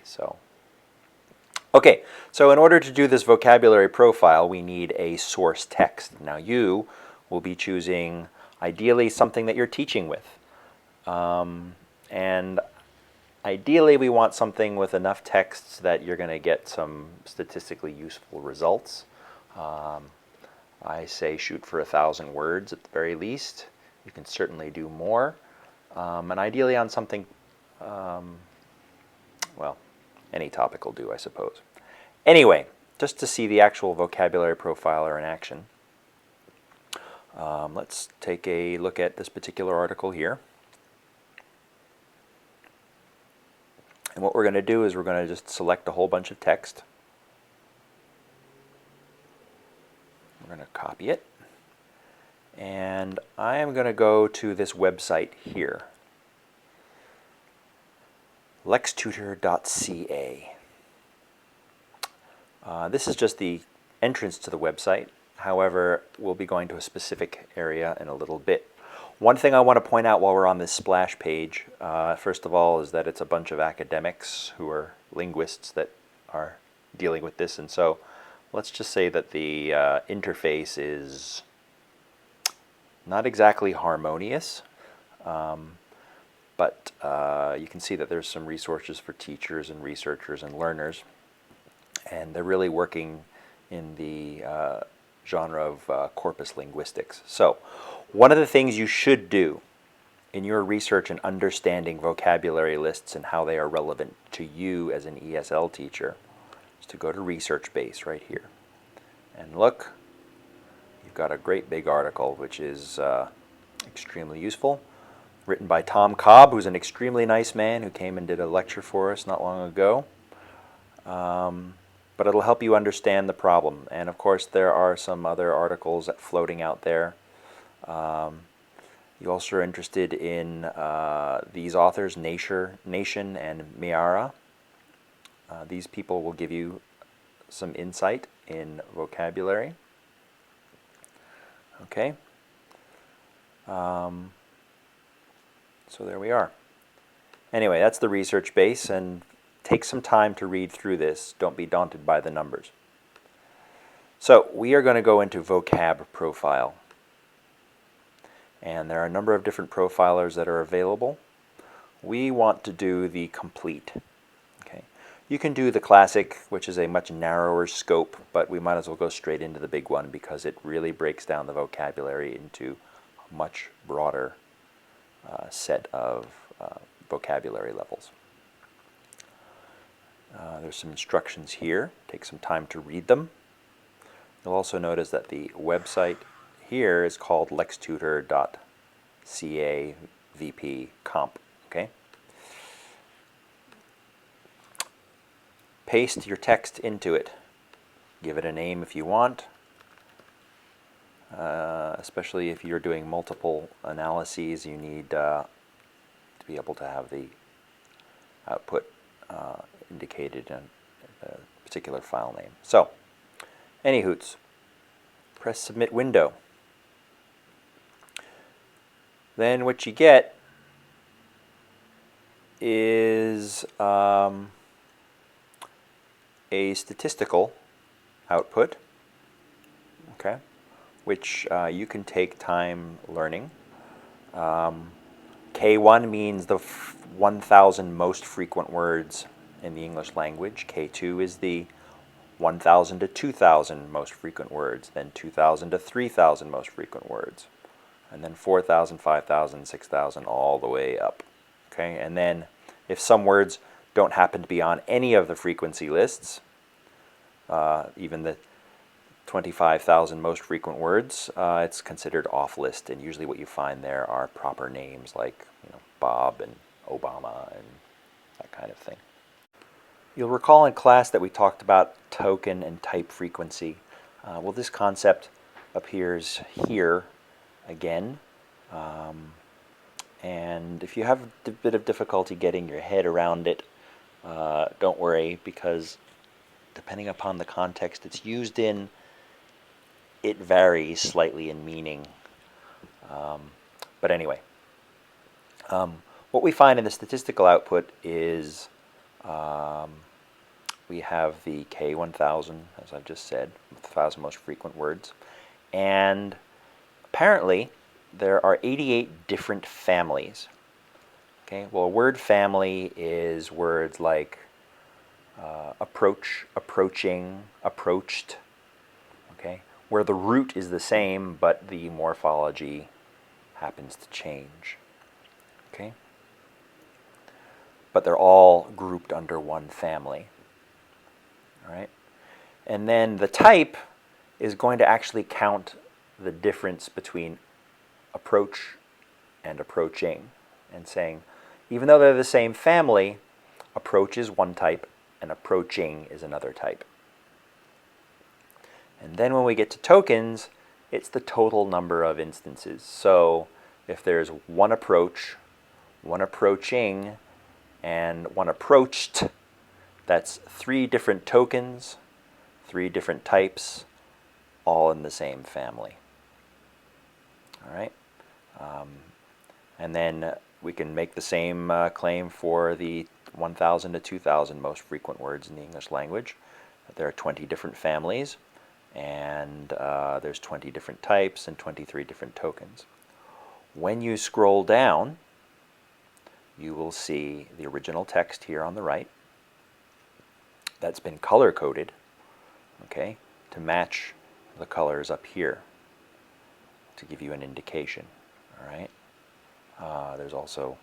So, okay, so in order to do this vocabulary profile, we need a source text. Now you will be choosing ideally something that you're teaching with. And ideally we want something with enough texts that you're going to get some statistically useful results. I say shoot for 1,000 words at the very least. You can certainly do more. And ideally on something, well, any topic will do, I suppose. Anyway, just to see the actual vocabulary profiler in action, let's take a look at this particular article here. And what we're going to do is we're going to just select a whole bunch of text. We're going to copy it. And I am going to go to this website here, lextutor.ca. This is just the entrance to the website. However, we'll be going to a specific area in a little bit. One thing I want to point out while we're on this splash page, first of all, is that it's a bunch of academics who are linguists that are dealing with this. And so let's just say that the interface is not exactly harmonious. But you can see that there's some resources for teachers and researchers and learners. And they're really working in the genre of corpus linguistics. So one of the things you should do in your research and understanding vocabulary lists and how they are relevant to you as an ESL teacher is to go to Research Base right here. And look, you've got a great big article which is extremely useful, written by Tom Cobb, who's an extremely nice man who came and did a lecture for us not long ago. But it'll help you understand the problem. And of course there are some other articles floating out there. You also are interested in these authors, Nation and Miara. These people will give you some insight in vocabulary. Okay. So there we are. Anyway, that's the research base, and take some time to read through this. Don't be daunted by the numbers. So we are going to go into vocab profile. And there are a number of different profilers that are available. We want to do the complete. Okay. You can do the classic, which is a much narrower scope, but we might as well go straight into the big one because it really breaks down the vocabulary into a much broader set of vocabulary levels. There's some instructions here. Take some time to read them. You'll also notice that the website here is called lextutor.ca VP comp. Okay. Paste your text into it. Give it a name if you want, especially if you're doing multiple analyses. You need to be able to have the output indicated in a particular file name. So, anywhoots, press Submit Window. Then what you get is a statistical output, okay, which you can take time learning. K1 means the 1,000 most frequent words in the English language. K2 is the 1,000 to 2,000 most frequent words, then 2,000 to 3,000 most frequent words, and then 4,000, 5,000, 6,000, all the way up. Okay, and then if some words don't happen to be on any of the frequency lists, even the 25,000 most frequent words, it's considered off list, and usually what you find there are proper names like Bob and Obama and that kind of thing. You'll recall in class that we talked about token and type frequency. Well, this concept appears here again, and if you have a bit of difficulty getting your head around it, don't worry, because depending upon the context it's used in, it varies slightly in meaning. But anyway, what we find in the statistical output is We have the K1000, as I've just said, 1,000 most frequent words. And apparently, there are 88 different families. Okay, well, a word family is words like approach, approaching, approached, okay, where the root is the same, but the morphology happens to change. Okay, but they're all grouped under one family. All right, and then the type is going to actually count the difference between approach and approaching, and saying, even though they're the same family, approach is one type and approaching is another type. And then when we get to tokens, it's the total number of instances. So if there's one approach, one approaching, and one approached, that's 3 different tokens, 3 different types, all in the same family. All right? And then we can make the same claim for the 1,000 to 2,000 most frequent words in the English language. There are 20 different families, and there's 20 different types and 23 different tokens. When you scroll down, you will see the original text here on the right that's been color-coded, okay, to match the colors up here to give you an indication. All right. There's also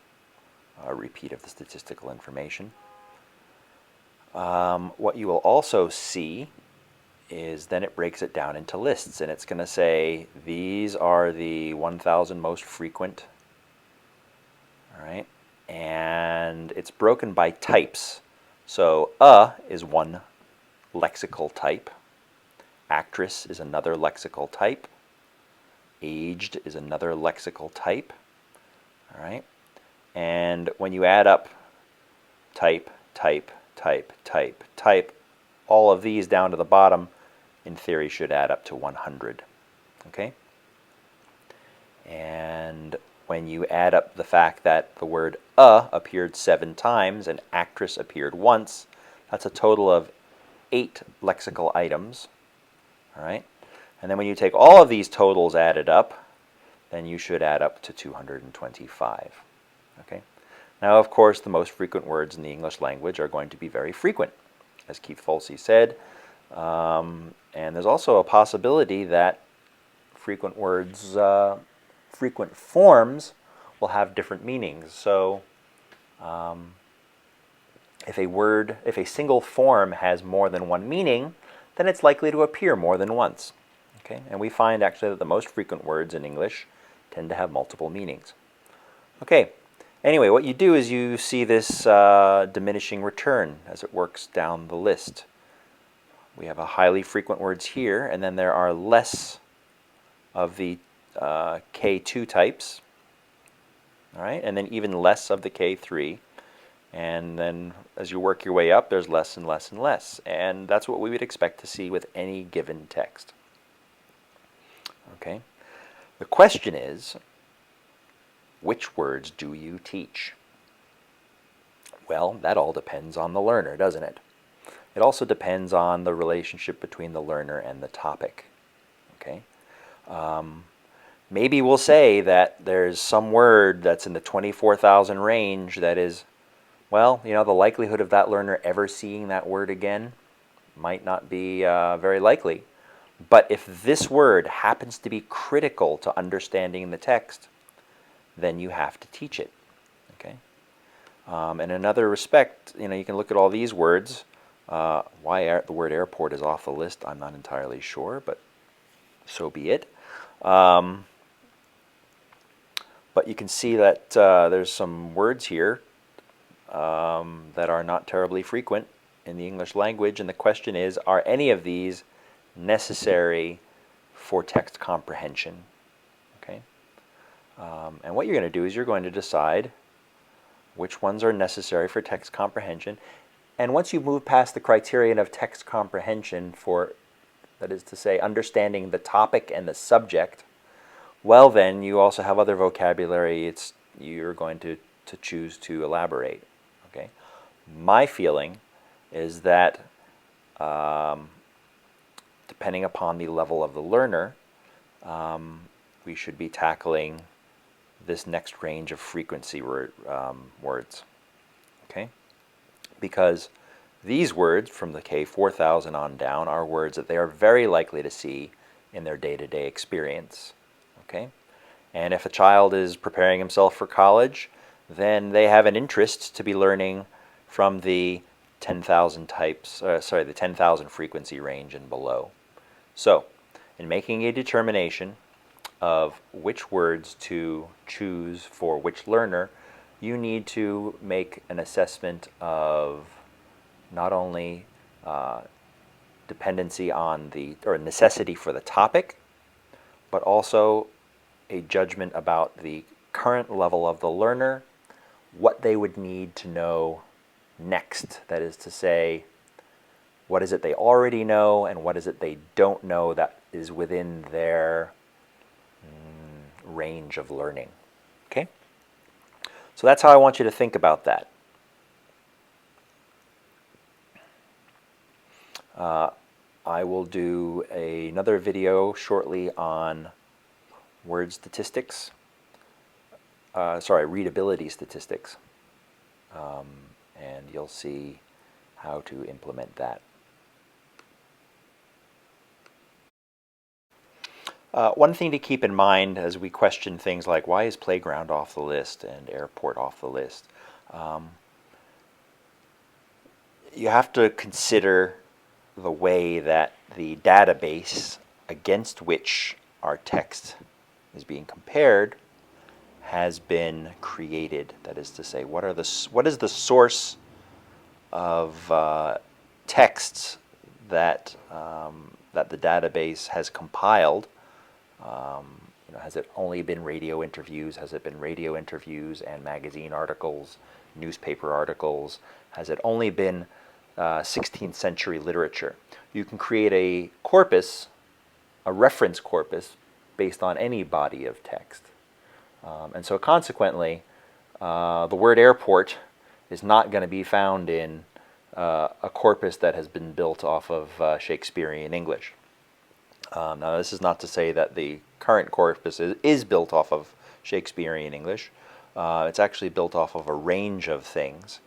a repeat of the statistical information. What you will also see is then it breaks it down into lists, and it's going to say these are the 1,000 most frequent. All right, and it's broken by types. So is one lexical type. Actress is another lexical type. Aged is another lexical type. All right, and when you add up type, type, type, type, type, all of these down to the bottom, in theory, should add up to 100. Okay, and when you add up the fact that the word appeared 7 times and actress appeared once, that's a total of 8 lexical items. All right, and then when you take all of these totals added up, then you should add up to 225. Okay. Now, of course, the most frequent words in the English language are going to be very frequent, as Keith Folsey said. And there's also a possibility that frequent words, frequent forms, will have different meanings. So if a single form has more than one meaning, then it's likely to appear more than once. Okay? And we find actually that the most frequent words in English tend to have multiple meanings. Okay, anyway, what you do is you see this diminishing return as it works down the list. We have a highly frequent words here, and then there are less of the K2 types, all right, and then even less of the K3. And then as you work your way up, there's less and less and less. And that's what we would expect to see with any given text. Okay. The question is, which words do you teach? Well, that all depends on the learner, doesn't it? It also depends on the relationship between the learner and the topic. Okay. Maybe we'll say that there's some word that's in the 24,000 range that is, well, you know, the likelihood of that learner ever seeing that word again might not be very likely. But if this word happens to be critical to understanding the text, then you have to teach it. Okay. In another respect, you know, you can look at all these words. Why the word airport is off the list, I'm not entirely sure, but so be it. But you can see that there's some words here that are not terribly frequent in the English language, and the question is, are any of these necessary for text comprehension? Okay, and what you're going to do is you're going to decide which ones are necessary for text comprehension, and once you move past the criterion of text comprehension for, that is to say, understanding the topic and the subject, well then you also have other vocabulary you're going to choose to elaborate. Okay, My feeling is that depending upon the level of the learner, we should be tackling this next range of frequency words. Okay? Because these words from the K4000 on down are words that they are very likely to see in their day-to-day experience. Okay? And if a child is preparing himself for college, then they have an interest to be learning from the 10,000 the 10,000 frequency range and below. So, in making a determination of which words to choose for which learner, you need to make an assessment of not only dependency on or necessity for the topic, but also a judgment about the current level of the learner, what they would need to know next. That is to say, what is it they already know and what is it they don't know that is within their range of learning. Okay? So that's how I want you to think about that. I will do another video shortly on word statistics, readability statistics, and you'll see how to implement that. One thing to keep in mind as we question things like why is playground off the list and airport off the list, you have to consider the way that the database against which our text is being compared has been created. That is to say, what is the source of texts that that the database has compiled? Has it only been radio interviews? Has it been radio interviews and magazine articles, newspaper articles? Has it only been 16th century literature? You can create a corpus, a reference corpus, based on any body of text. And so consequently, the word airport is not going to be found in a corpus that has been built off of Shakespearean English. Now, this is not to say that the current corpus is built off of Shakespearean English. It's actually built off of a range of things.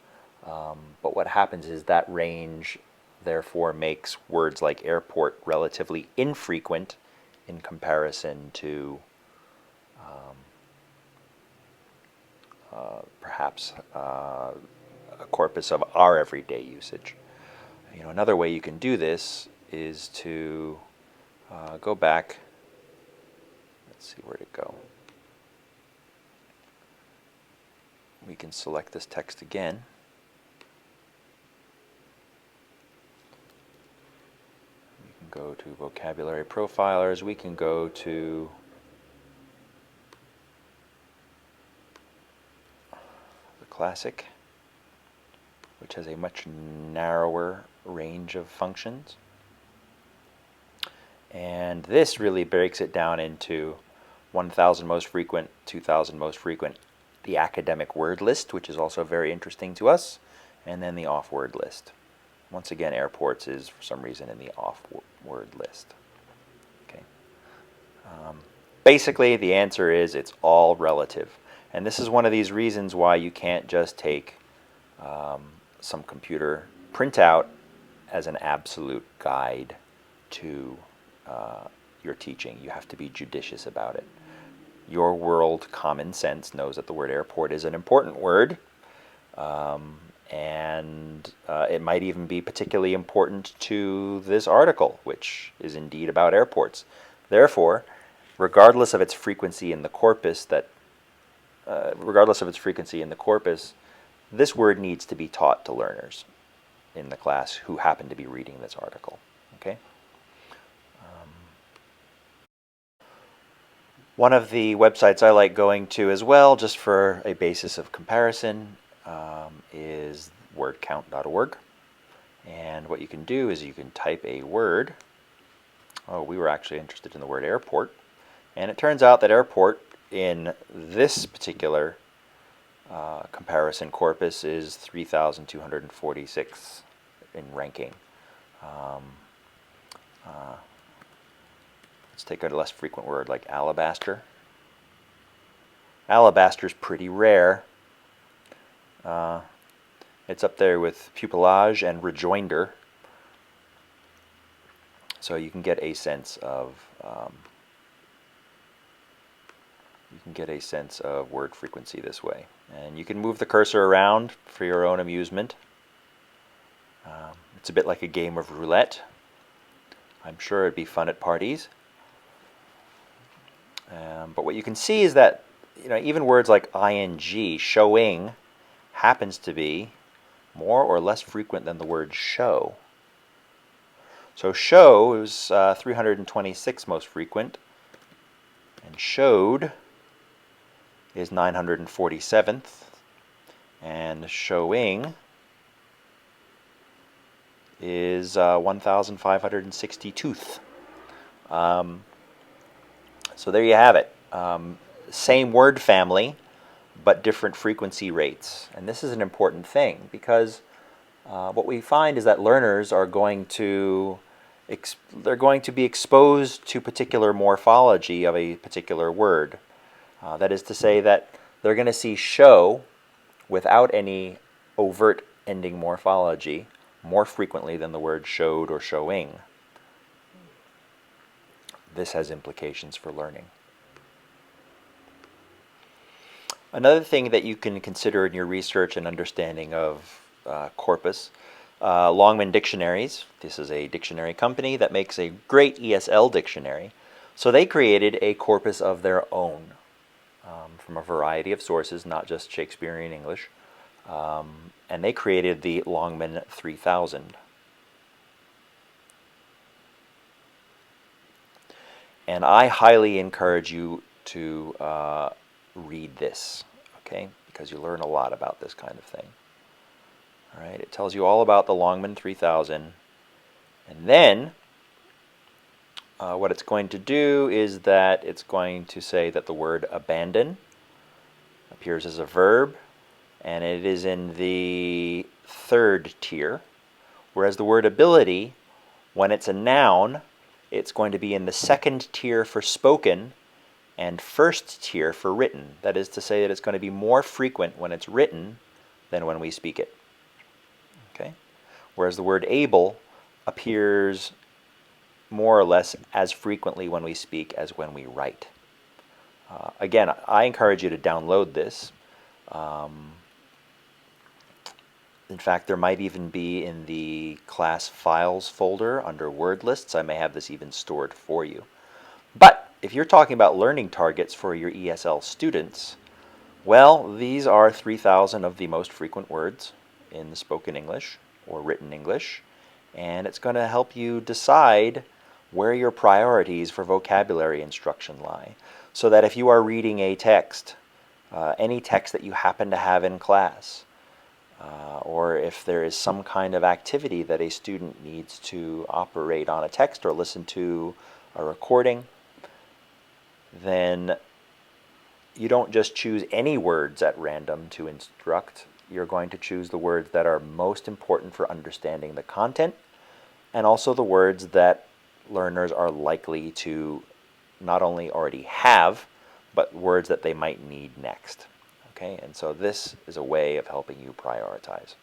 But what happens is that range, therefore, makes words like airport relatively infrequent in comparison to perhaps a corpus of our everyday usage. Another way you can do this is to go back. Let's see where to go. We can select this text again. We can go to vocabulary profilers. We can go to the classic, which has a much narrower range of functions. And this really breaks it down into 1,000 most frequent, 2,000 most frequent, the academic word list, which is also very interesting to us, and then the off-word list. Once again, airports is, for some reason, in the off-word list. Okay. Basically, the answer is it's all relative. And this is one of these reasons why you can't just take some computer printout as an absolute guide to your teaching. You have to be judicious about it. Your world common sense knows that the word airport is an important word, and it might even be particularly important to this article, which is indeed about airports. Therefore, regardless of its frequency in the corpus, this word needs to be taught to learners in the class who happen to be reading this article. Okay. One of the websites I like going to as well, just for a basis of comparison, is wordcount.org. And what you can do is you can type a word. Oh, we were actually interested in the word airport. And it turns out that airport in this particular comparison corpus is 3,246 in ranking. Let's take a less frequent word like alabaster. Alabaster is pretty rare. It's up there with pupillage and rejoinder. So you can get a sense of word frequency this way. And you can move the cursor around for your own amusement. It's a bit like a game of roulette. I'm sure it'd be fun at parties. But what you can see is that even words like ing, showing, happens to be more or less frequent than the word show. So show is 326 most frequent, and showed is 947th, and showing is 1562th. So there you have it. Same word family, but different frequency rates. And this is an important thing because what we find is that learners are going to be exposed to particular morphology of a particular word. That is to say that they're going to see show without any overt ending morphology more frequently than the word showed or showing. This has implications for learning. Another thing that you can consider in your research and understanding of corpus, Longman Dictionaries. This is a dictionary company that makes a great ESL dictionary. So they created a corpus of their own from a variety of sources, not just Shakespearean English. And they created the Longman 3000. And I highly encourage you to read this, okay? Because you learn a lot about this kind of thing. All right, it tells you all about the Longman 3000. And then what it's going to do is that it's going to say that the word abandon appears as a verb, and it is in the third tier, whereas the word ability, when it's a noun, it's going to be in the second tier for spoken and first tier for written. That is to say that it's going to be more frequent when it's written than when we speak it. Okay? Whereas the word able appears more or less as frequently when we speak as when we write. Again, I encourage you to download this. In fact, there might even be in the class files folder under word lists. I may have this even stored for you. But if you're talking about learning targets for your ESL students, well, these are 3,000 of the most frequent words in the spoken English or written English, and it's going to help you decide where your priorities for vocabulary instruction lie. So that if you are reading a text, any text that you happen to have in class, or if there is some kind of activity that a student needs to operate on a text or listen to a recording, then you don't just choose any words at random to instruct. You're going to choose the words that are most important for understanding the content, and also the words that learners are likely to not only already have, but words that they might need next. Okay, and so this is a way of helping you prioritize.